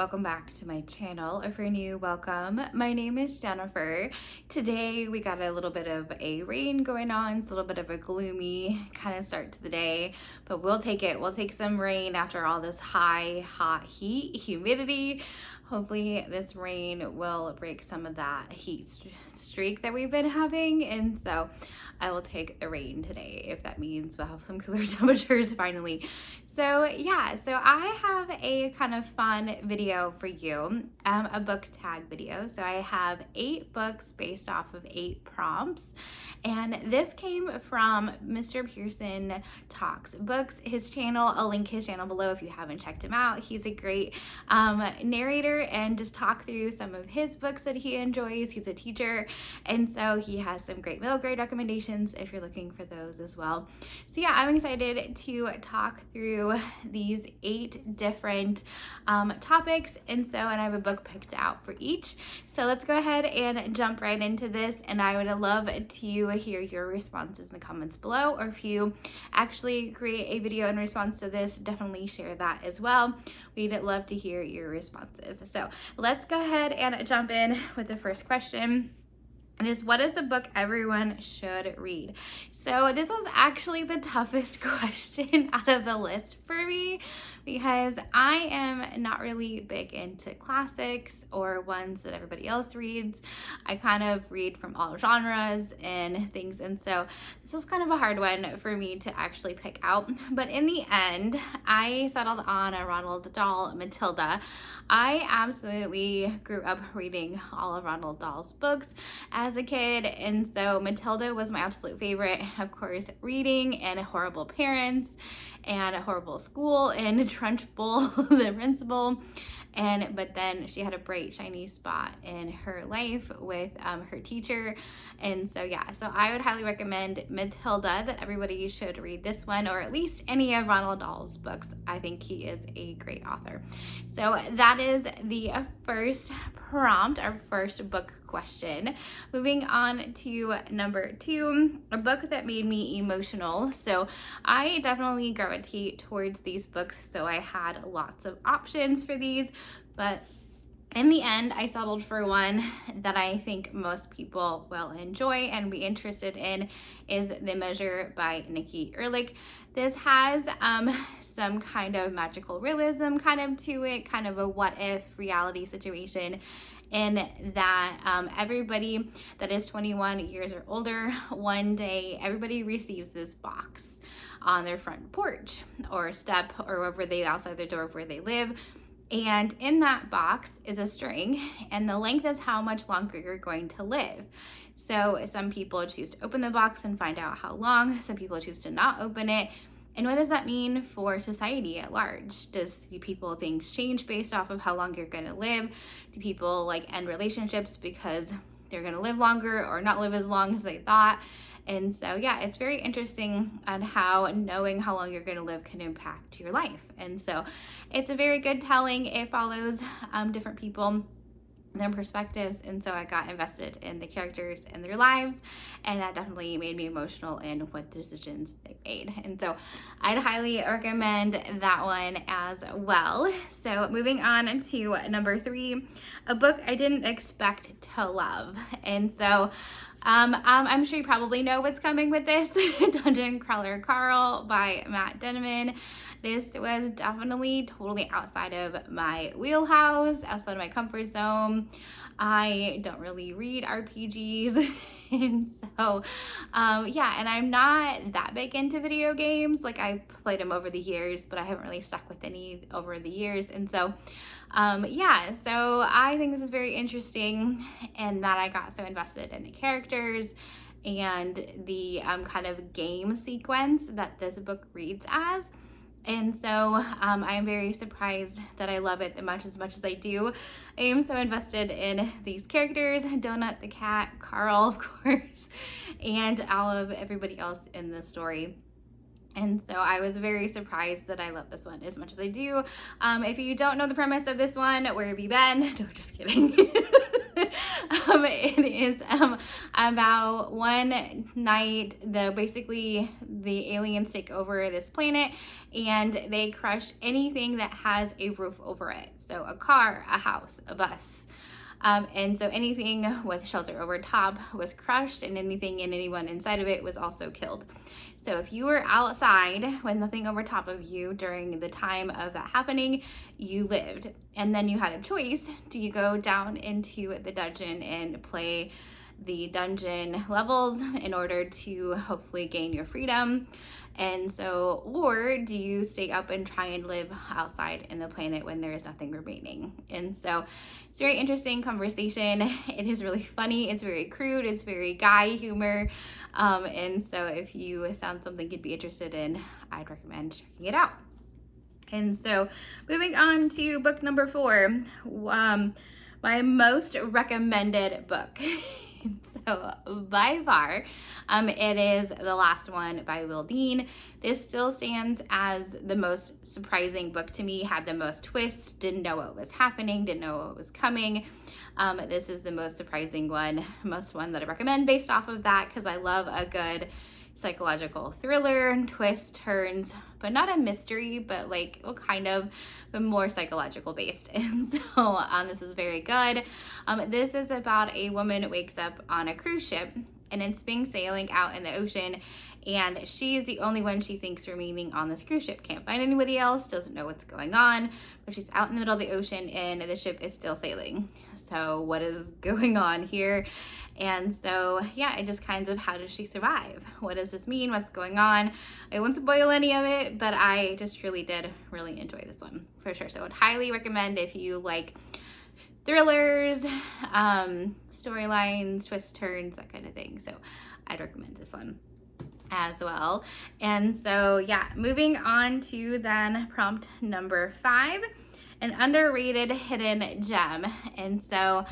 welcome back to my channel. If you're new, welcome. My name is Jennifer. Today we got a little bit of a rain going on. It's a little bit of a gloomy kind of start to the day, but we'll take it. We'll take some rain after all this hot heat, humidity. Hopefully this rain will break some of that heat streak that we've been having, and so I will take the rain today if that means we'll have some cooler temperatures finally. So yeah, so I have a kind of fun video for you, a book tag video. So I have 8 books based off of 8 prompts, and this came from Mr. Pearson Talks Books, his channel. I'll link his channel below if you haven't checked him out. He's a great narrator and just talk through some of his books that he enjoys. He's a teacher, and so he has some great middle grade recommendations if you're looking for those as well. So yeah, I'm excited to talk through these 8 different topics, and I have a book picked out for each. So let's go ahead and jump right into this, and I would love to hear your responses in the comments below, or if you actually create a video in response to this, definitely share that as well. We'd love to hear your responses. So let's go ahead and jump in with the first question. It is, what is a book everyone should read? So this was actually the toughest question out of the list for me, because I am not really big into classics or ones that everybody else reads. I kind of read from all genres and things, and so this was kind of a hard one for me to actually pick out. But in the end, I settled on a Roald Dahl, Matilda. I absolutely grew up reading all of Roald Dahl's books as a kid, and so Matilda was my absolute favorite. Of course, reading and Horrible Parents and A Horrible School and Trunchbull, the principal. But then she had a bright, shiny spot in her life with her teacher. And so yeah, so I would highly recommend Matilda, that everybody should read this one, or at least any of Roald Dahl's books. I think he is a great author. So that is the first prompt, our first book question. Moving on to number 2, a book that made me emotional. So I definitely gravitate towards these books, so I had lots of options for these, but in the end, I settled for one that I think most people will enjoy and be interested in, is The Measure by Nikki Erlich. This has some kind of magical realism kind of to it, kind of a what if reality situation, in that everybody that is 21 years or older, one day everybody receives this box on their front porch or step or wherever they, outside their door of where they live. And in that box is a string, and the length is how much longer you're going to live. So some people choose to open the box and find out how long. Some people choose to not open it. And what does that mean for society at large? Do people, things change based off of how long you're going to live? Do people end relationships because they're going to live longer or not live as long as they thought? And so yeah, it's very interesting on how knowing how long you're going to live can impact your life. And so it's a very good telling. It follows different people, their perspectives, and so I got invested in the characters and their lives, and that definitely made me emotional in what decisions they made. And so I'd highly recommend that one as well. So moving on to number 3, a book I didn't expect to love. And so I'm sure you probably know what's coming with this. Dungeon Crawler Carl by Matt Denman. This was definitely totally outside of my wheelhouse, outside of my comfort zone. I don't really read RPGs. And so, yeah, and I'm not that big into video games. I've played them over the years, but I haven't really stuck with any over the years. And so, yeah, so I think this is very interesting, and that I got so invested in the characters and the kind of game sequence that this book reads as. And so I am very surprised that I love it as much as I do. I am so invested in these characters, Donut the cat, Carl, of course, and all of everybody else in the story. And so I was very surprised that I love this one as much as I do. If you don't know the premise of this one, where have you been? No, just kidding. It is about one night, basically the aliens take over this planet and they crush anything that has a roof over it. So a car, a house, a bus. And so anything with shelter over top was crushed, and anything and anyone inside of it was also killed. So if you were outside with nothing over top of you during the time of that happening, you lived. And then you had a choice. Do you go down into the dungeon and play the dungeon levels in order to hopefully gain your freedom? And so, or do you stay up and try and live outside in the planet when there is nothing remaining? And so it's a very interesting conversation. It is really funny. It's very crude. It's very guy humor. And so if you sound something you'd be interested in, I'd recommend checking it out. And so moving on to book number 4, my most recommended book. So by far, it is The Last One by Will Dean. This still stands as the most surprising book to me, had the most twists, didn't know what was happening, didn't know what was coming. This is the most surprising one, most one that I recommend based off of that, because I love a good psychological thriller, twists, turns, but not a mystery, but like kind of, but more psychological based. And so this is very good. This is about a woman wakes up on a cruise ship and it's being sailing out in the ocean, and she's the only one she thinks remaining on this cruise ship. Can't find anybody else, doesn't know what's going on, but she's out in the middle of the ocean and the ship is still sailing. So what is going on here? And so, yeah, it just kinds of, how does she survive? What does this mean? What's going on? I won't spoil any of it, but I just really did enjoy this one for sure. So I would highly recommend if you like thrillers, storylines, twists, turns, that kind of thing. So I'd recommend this one as well. And so, yeah, moving on to then prompt number 5, an underrated hidden gem. And so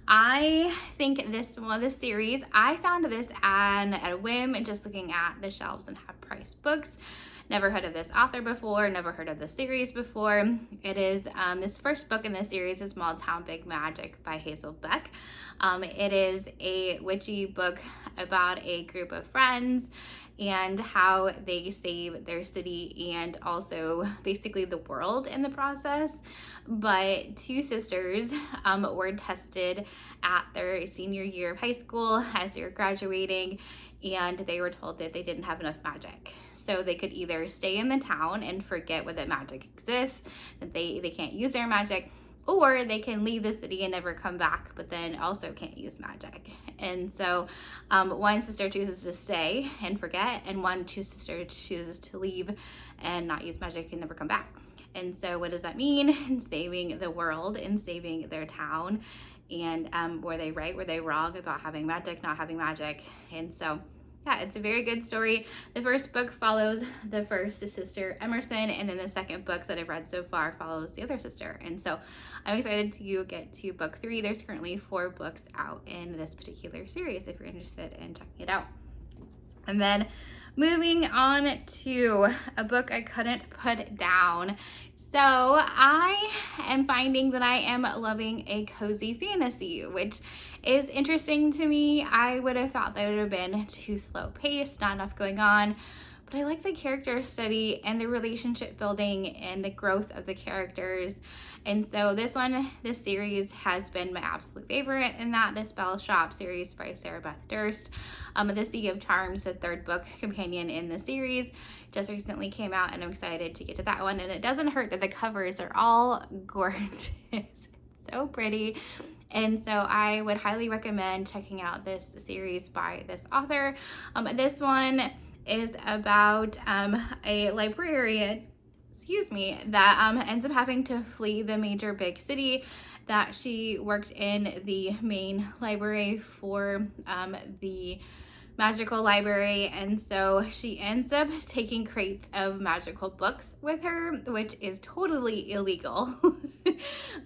I think this series, I found this at a whim and just looking at the shelves and half price books. Never heard of this author before, never heard of this series before. It is, this first book in this series is Small Town Big Magic by Hazel Beck. It is a witchy book about a group of friends and how they save their city and also basically the world in the process. But 2 sisters were tested at their senior year of high school as they were graduating, and they were told that they didn't have enough magic. So they could either stay in the town and forget whether magic exists, that they can't use their magic, or they can leave the city and never come back, but then also can't use magic. And so one sister chooses to stay and forget, and one sister chooses to leave and not use magic and never come back. And so what does that mean? In saving the world and saving their town. And were they right? Were they wrong about having magic, not having magic? And so, yeah, it's a very good story. The first book follows the first sister, Emerson, and then the second book that I've read so far follows the other sister. And so I'm excited to get to book 3. There's currently 4 books out in this particular series if you're interested in checking it out. And then moving on to a book I couldn't put down. So I am finding that I am loving a cozy fantasy, which is interesting to me. I would have thought that would have been too slow paced, not enough going on. But I like the character study and the relationship building and the growth of the characters. And so this series has been my absolute favorite, in that the Spellshop series by Sarah Beth Durst. The Sea of Charms, the 3rd book companion in the series, just recently came out, and I'm excited to get to that one. And it doesn't hurt that the covers are all gorgeous. It's so pretty. And so I would highly recommend checking out this series by this author. This one is about a librarian, that ends up having to flee the major big city that she worked in the main library for the magical library. And so she ends up taking crates of magical books with her, which is totally illegal.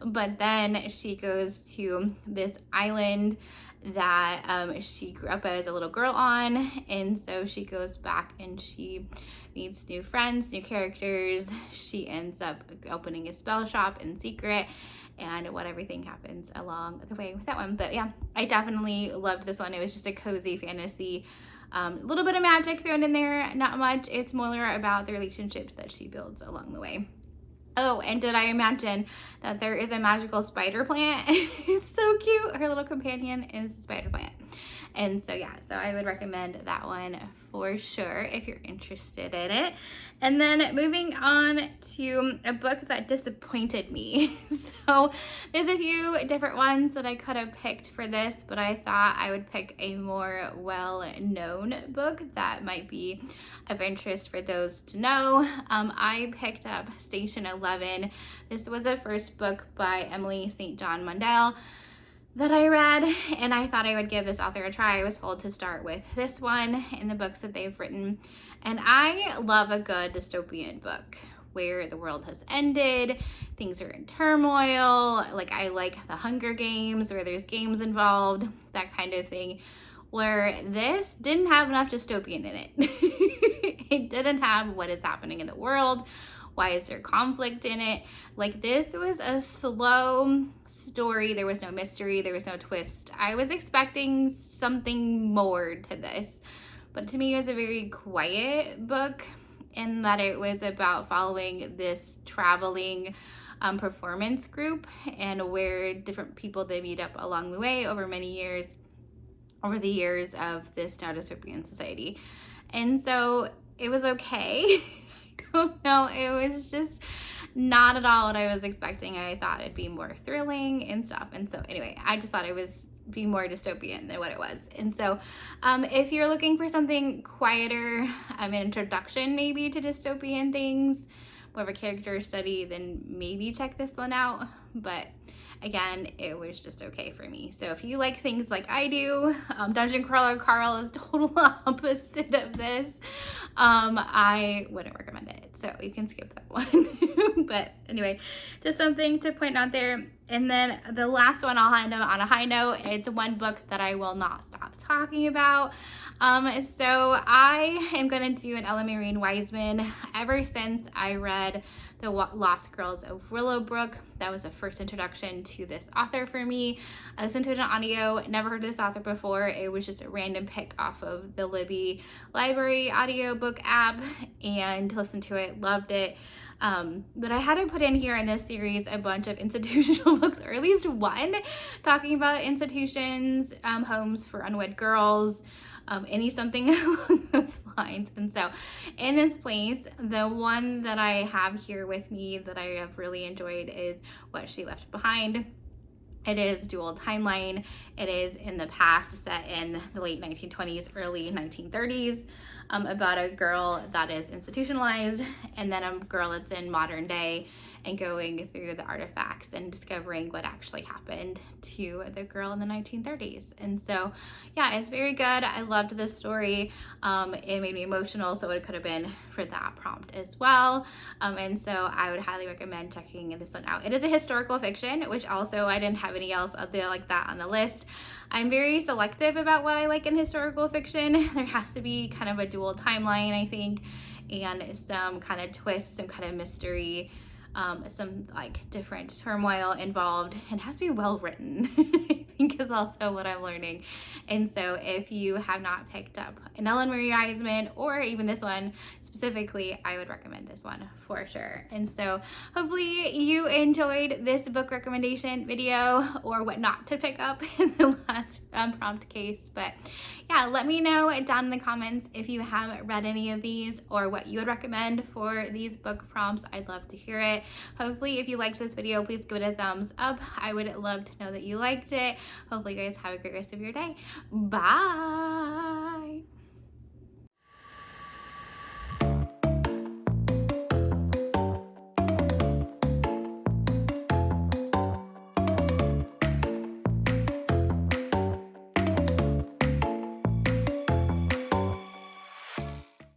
But then she goes to this island that she grew up as a little girl on, and so she goes back and she meets new friends, new characters. She ends up opening a spell shop in secret, and what everything happens along the way with that one. But yeah, I definitely loved this one. It was just a cozy fantasy, a little bit of magic thrown in there, not much. It's more about the relationships that she builds along the way. Oh, and did I imagine that there is a magical spider plant? It's so cute. Her little companion is a spider plant. And so yeah, so I would recommend that one for sure if you're interested in it. And then moving on to a book that disappointed me. So there's a few different ones that I could have picked for this, but I thought I would pick a more well-known book that might be of interest for those to know. I picked up Station 11. This was a first book by Emily St. John Mundell that I read, and I thought I would give this author a try. I was told to start with this one in the books that they've written, and I love a good dystopian book where the world has ended, things are in turmoil. Like, I like the Hunger Games where there's games involved, that kind of thing, where this didn't have enough dystopian in it. It didn't have what is happening in the world. Why is there conflict in it? Like, this was a slow story. There was no mystery. There was no twist. I was expecting something more to this, but to me it was a very quiet book in that it was about following this traveling performance group and where different people they meet up along the way over many years, over the years of this now dystopian society. And so it was okay. Don't know, it was just not at all what I was expecting. I thought it'd be more thrilling and stuff, and so anyway, I just thought it was be more dystopian than what it was. And so if you're looking for something quieter, an introduction maybe to dystopian things, more of a character study, then maybe check this one out. But again, it was just okay for me. So if you like things like I do, Dungeon Crawler Carl is total opposite of this. I wouldn't recommend it, so you can skip that one. But anyway, just something to point out there. And then the last one I'll end on a high note. It's one book that I will not stop talking about. So I am going to do an Ella Marine Wiseman. Ever since I read The Lost Girls of Willowbrook, that was the first introduction to this author for me. I listened to it on audio, never heard of this author before. It was just a random pick off of the Libby Library audiobook app and listened to it, loved it. But I had to put in here in this series a bunch of institutional books, or at least one, talking about institutions, homes for unwed girls, something along those lines. And so in this place, the one that I have here with me that I have really enjoyed is What She Left Behind. It is dual timeline. It is in the past, set in the late 1920s, early 1930s, about a girl that is institutionalized, and then a girl that's in modern day and going through the artifacts and discovering what actually happened to the girl in the 1930s. And so, yeah, it's very good. I loved this story. It made me emotional, so it could have been for that prompt as well. And so I would highly recommend checking this one out. It is a historical fiction, which also I didn't have any else out there like that on the list. I'm very selective about what I like in historical fiction. There has to be kind of a dual timeline, I think, and some kind of twist, some kind of mystery, some like different turmoil involved, and it has to be well written. I think is also what I'm learning. And so if you have not picked up an Ellen Marie Wiseman or even this one specifically, I would recommend this one for sure. And so hopefully you enjoyed this book recommendation video, or what not to pick up in the last prompt case. But yeah, let me know down in the comments if you haven't read any of these or what you would recommend for these book prompts. I'd love to hear it. Hopefully if you liked this video, please give it a thumbs up. I would love to know that you liked it. Hopefully you guys have a great rest of your day. Bye.